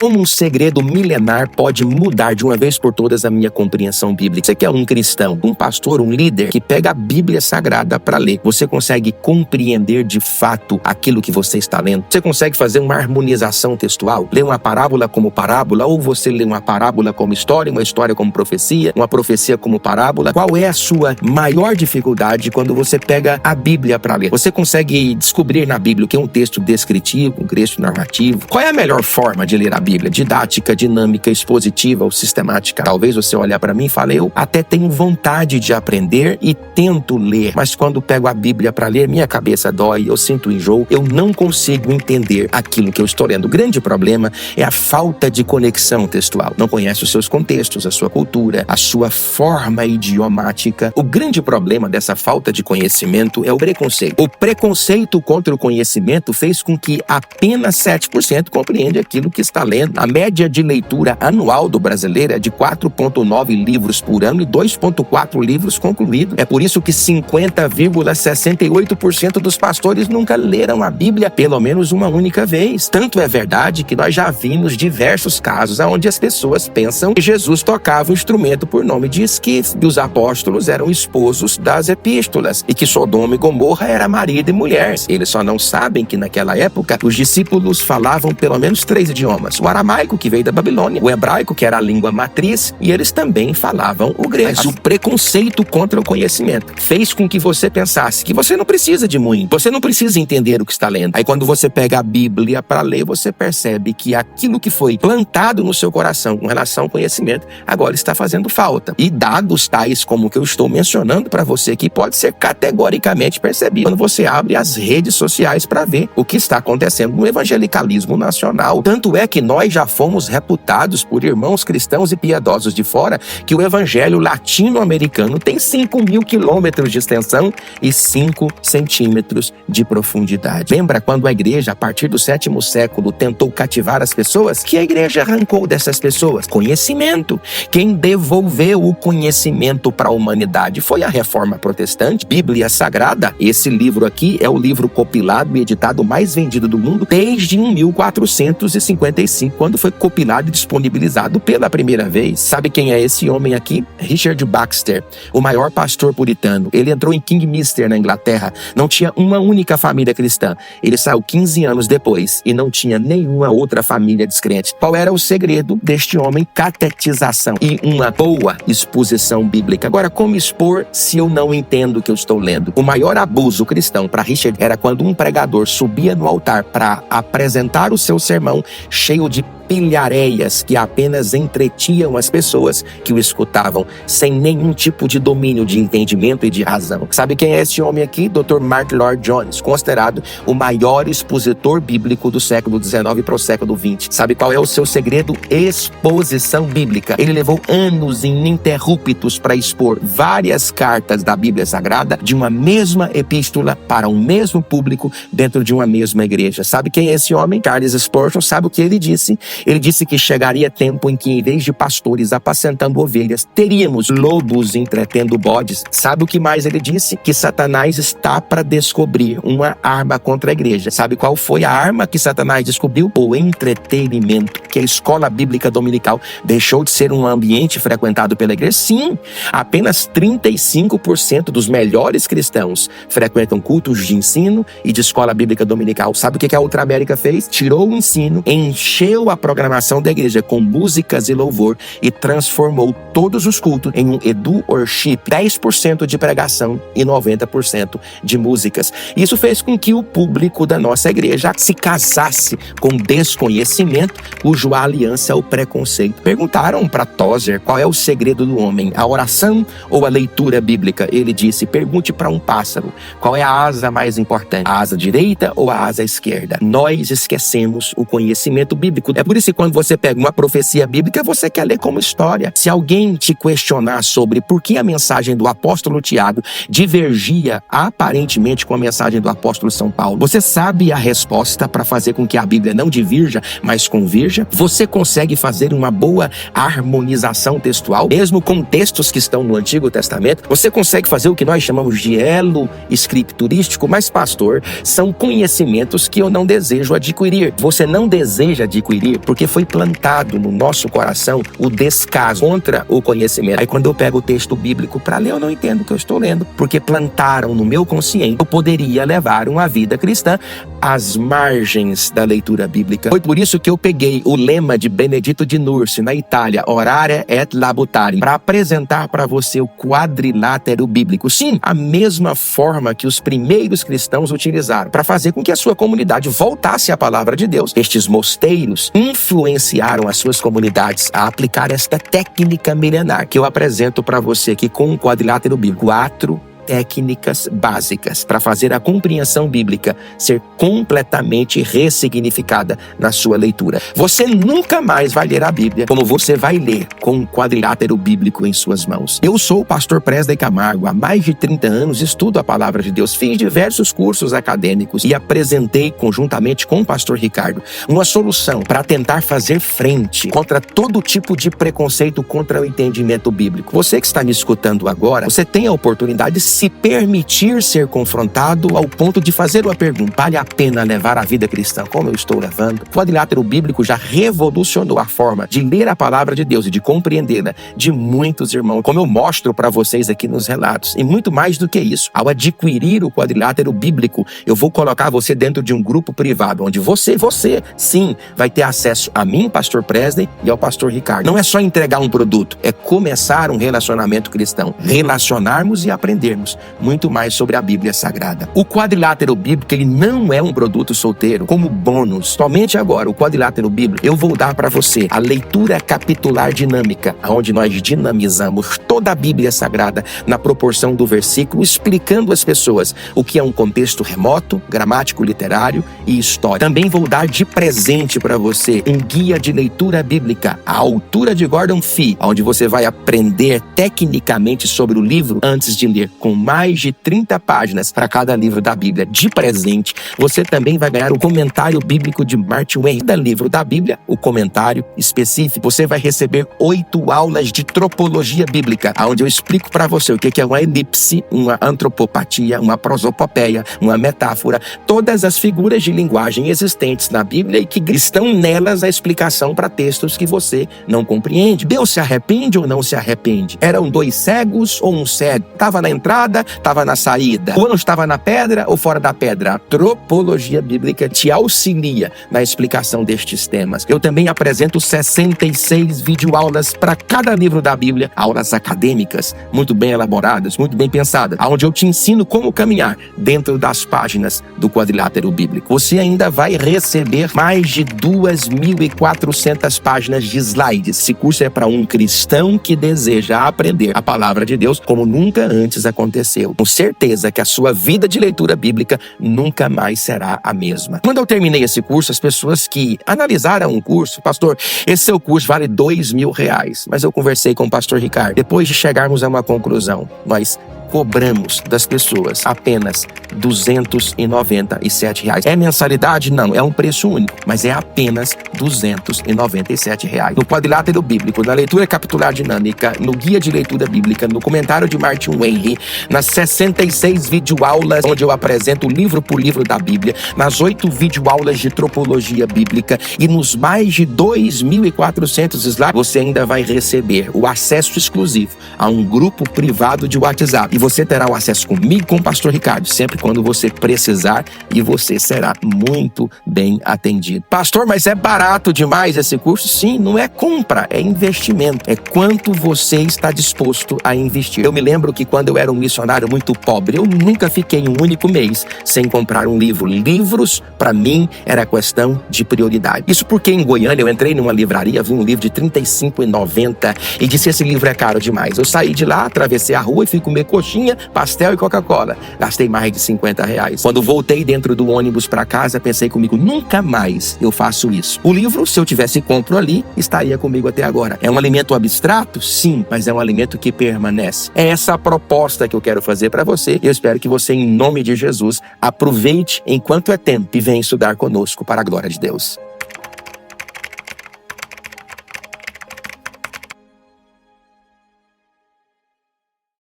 Como um segredo milenar pode mudar de uma vez por todas a minha compreensão bíblica? Você que é um cristão, um pastor, um líder que pega a Bíblia Sagrada para ler, você consegue compreender de fato aquilo que você está lendo? Você consegue fazer uma harmonização textual? Ler uma parábola como parábola, ou você lê uma parábola como história, uma história como profecia, uma profecia como parábola? Qual é a sua maior dificuldade quando você pega a Bíblia para ler? Você consegue descobrir na Bíblia o que é um texto descritivo, um texto narrativo? Qual é a melhor forma de ler a Bíblia? Didática, dinâmica, expositiva ou sistemática? Talvez você olhar para mim e fale, eu até tenho vontade de aprender e tento ler, mas quando pego a Bíblia para ler, minha cabeça dói, eu sinto enjoo, eu não consigo entender aquilo que eu estou lendo. O grande problema é a falta de conexão textual. Não conhece os seus contextos, a sua cultura, a sua forma idiomática. O grande problema dessa falta de conhecimento é o preconceito. O preconceito contra o conhecimento fez com que apenas 7% compreende aquilo que está lendo. A média de leitura anual do brasileiro é de 4,9 livros por ano e 2,4 livros concluídos. É por isso que 50,68% dos pastores nunca leram a Bíblia pelo menos uma única vez. Tanto é verdade que nós já vimos diversos casos onde as pessoas pensam que Jesus tocava um instrumento por nome de esquife, e os apóstolos eram esposos das epístolas, e que Sodoma e Gomorra era marido e mulher. Eles só não sabem que naquela época os discípulos falavam pelo menos 3 idiomas. O aramaico, que veio da Babilônia, o hebraico, que era a língua matriz, e eles também falavam o grego. Mas o preconceito contra o conhecimento fez com que você pensasse que você não precisa de muito, você não precisa entender o que está lendo. Aí quando você pega a Bíblia para ler, você percebe que aquilo que foi plantado no seu coração com relação ao conhecimento, agora está fazendo falta. E dados tais como o que eu estou mencionando para você aqui, pode ser categoricamente percebido quando você abre as redes sociais para ver o que está acontecendo no evangelicalismo nacional. Tanto é que nós já fomos reputados por irmãos cristãos e piedosos de fora que o evangelho latino-americano tem 5.000 quilômetros de extensão e 5 centímetros de profundidade. Lembra quando a igreja, a partir do 7º século, tentou cativar as pessoas? Que a igreja arrancou dessas pessoas? Conhecimento. Quem devolveu o conhecimento para a humanidade foi a Reforma Protestante. Bíblia Sagrada, esse livro aqui é o livro compilado e editado mais vendido do mundo desde 1455, quando foi compilado e disponibilizado pela primeira vez. Sabe quem é esse homem aqui? Richard Baxter, o maior pastor puritano. Ele entrou em Kingminster, na Inglaterra. Não tinha uma única família cristã. Ele saiu 15 anos depois e não tinha nenhuma outra família descrente. Qual era o segredo deste homem? Catetização e uma boa exposição bíblica. Agora, como expor se eu não entendo o que eu estou lendo? O maior abuso cristão para Richard era quando um pregador subia no altar para apresentar o seu sermão cheio de pilhareias que apenas entretinham as pessoas que o escutavam, sem nenhum tipo de domínio de entendimento e de razão. Sabe quem é esse homem aqui? Dr. Martyn Lloyd-Jones, considerado o maior expositor bíblico do século XIX para o século XX. Sabe qual é o seu segredo? Exposição bíblica. Ele levou anos ininterruptos para expor várias cartas da Bíblia Sagrada de uma mesma epístola para um mesmo público dentro de uma mesma igreja. Sabe quem é esse homem? Charles Spurgeon. Sabe o que ele disse? Ele disse que chegaria tempo em que, em vez de pastores apacentando ovelhas, teríamos lobos entretendo bodes. Sabe o que mais ele disse? Que Satanás está para descobrir uma arma contra a igreja. Sabe qual foi a arma que Satanás descobriu? O entretenimento. Que a escola bíblica dominical deixou de ser um ambiente frequentado pela igreja? Sim, apenas 35% dos melhores cristãos frequentam cultos de ensino e de escola bíblica dominical. Sabe o que a Outra América fez? Tirou o ensino, encheu a programação da igreja com músicas e louvor e transformou todos os cultos em um edu-worship, 10% de pregação e 90% de músicas. Isso fez com que o público da nossa igreja se casasse com desconhecimento, cuja aliança é o preconceito. Perguntaram para Tozer qual é o segredo do homem, a oração ou a leitura bíblica? Ele disse, pergunte para um pássaro, qual é a asa mais importante, a asa direita ou a asa esquerda? Nós esquecemos o conhecimento bíblico. É por isso que quando você pega uma profecia bíblica, você quer ler como história. Se alguém te questionar sobre por que a mensagem do apóstolo Tiago divergia aparentemente com a mensagem do apóstolo São Paulo, você sabe a resposta para fazer com que a Bíblia não divirja, mas convirja? Você consegue fazer uma boa harmonização textual, mesmo com textos que estão no Antigo Testamento? Você consegue fazer o que nós chamamos de elo escriturístico? Mas, pastor, são conhecimentos que eu não desejo adquirir. Você não deseja adquirir Porque foi plantado no nosso coração o descaso contra o conhecimento. Aí quando eu pego o texto bíblico para ler, eu não entendo o que eu estou lendo, porque plantaram no meu consciente eu poderia levar uma vida cristã às margens da leitura bíblica. Foi por isso que eu peguei o lema de Benedito di Nursi, na Itália, Orare et Labutare, para apresentar para você o quadrilátero bíblico. Sim, a mesma forma que os primeiros cristãos utilizaram para fazer com que a sua comunidade voltasse à palavra de Deus. Estes mosteiros influenciaram as suas comunidades a aplicar esta técnica milenar que eu apresento para você aqui com o quadrilátero bíblico. 4 técnicas básicas para fazer a compreensão bíblica ser completamente ressignificada na sua leitura. Você nunca mais vai ler a Bíblia como você vai ler com um quadrilátero bíblico em suas mãos. Eu sou o pastor Presley Camargo. Há mais de 30 anos estudo a palavra de Deus. Fiz diversos cursos acadêmicos e apresentei, conjuntamente com o pastor Ricardo, uma solução para tentar fazer frente contra todo tipo de preconceito contra o entendimento bíblico. Você que está me escutando agora, você tem a oportunidade de se permitir ser confrontado ao ponto de fazer uma pergunta: vale a pena levar a vida cristã como eu estou levando? O quadrilátero bíblico já revolucionou a forma de ler a palavra de Deus e de compreendê-la de muitos irmãos, como eu mostro para vocês aqui nos relatos. E muito mais do que isso, ao adquirir o quadrilátero bíblico, eu vou colocar você dentro de um grupo privado, onde você, sim, vai ter acesso a mim, pastor Presley, e ao pastor Ricardo. Não é só entregar um produto, é começar um relacionamento cristão, relacionarmos e aprendermos muito mais sobre a Bíblia Sagrada. O quadrilátero bíblico, ele não é um produto solteiro. Como bônus, somente agora, o quadrilátero bíblico, eu vou dar para você a leitura capitular dinâmica, onde nós dinamizamos toda a Bíblia Sagrada na proporção do versículo, explicando às pessoas o que é um contexto remoto, gramático, literário e histórico. Também vou dar de presente para você um guia de leitura bíblica à altura de Gordon Fee, onde você vai aprender tecnicamente sobre o livro antes de ler, com mais de 30 páginas para cada livro da Bíblia. De presente, você também vai ganhar o comentário bíblico de Martin Wayne. Cada livro da Bíblia, o comentário específico. Você vai receber 8 aulas de tropologia bíblica, onde eu explico para você o que é uma elipse, uma antropopatia, uma prosopopeia, uma metáfora, todas as figuras de linguagem existentes na Bíblia e que estão nelas a explicação para textos que você não compreende. Deus se arrepende ou não se arrepende? Eram 2 cegos ou um cego? Estava na entrada, estava na saída. O anjo estava na pedra ou fora da pedra? A tropologia bíblica te auxilia na explicação destes temas. Eu também apresento 66 videoaulas para cada livro da Bíblia, aulas acadêmicas, muito bem elaboradas, muito bem pensadas, onde eu te ensino como caminhar dentro das páginas do quadrilátero bíblico. Você ainda vai receber mais de 2.400 páginas de slides. Esse curso é para um cristão que deseja aprender a palavra de Deus como nunca antes aconteceu. Com certeza que a sua vida de leitura bíblica nunca mais será a mesma. Quando eu terminei esse curso, as pessoas que analisaram o curso: pastor, esse seu curso vale R$2.000. Mas eu conversei com o pastor Ricardo. Depois de chegarmos a uma conclusão, nós cobramos das pessoas apenas R$297. É mensalidade? Não, é um preço único, mas é apenas R$297. No quadrilátero bíblico, na leitura capitular dinâmica, no guia de leitura bíblica, no comentário de Martin Wayne, nas 66 videoaulas onde eu apresento livro por livro da Bíblia, nas 8 videoaulas de tropologia bíblica e nos mais de 2.400 slides, você ainda vai receber o acesso exclusivo a um grupo privado de WhatsApp. Você terá o acesso comigo, com o pastor Ricardo, sempre quando você precisar, e você será muito bem atendido. Pastor, mas é barato demais esse curso? Sim, não é compra, é investimento. É quanto você está disposto a investir. Eu me lembro que quando eu era um missionário muito pobre, eu nunca fiquei um único mês sem comprar um livro. Livros, para mim, era questão de prioridade. Isso porque em Goiânia eu entrei numa livraria, vi um livro de R$35,90 e disse: esse livro é caro demais. Eu saí de lá, atravessei a rua e fui comer coxinha, pastel e Coca-Cola. Gastei mais de R$50. Quando voltei dentro do ônibus para casa, pensei comigo: nunca mais eu faço isso. O livro, se eu tivesse compro ali, estaria comigo até agora. É um alimento abstrato? Sim, mas é um alimento que permanece. É essa a proposta que eu quero fazer para você. Eu espero que você, em nome de Jesus, aproveite enquanto é tempo e venha estudar conosco para a glória de Deus.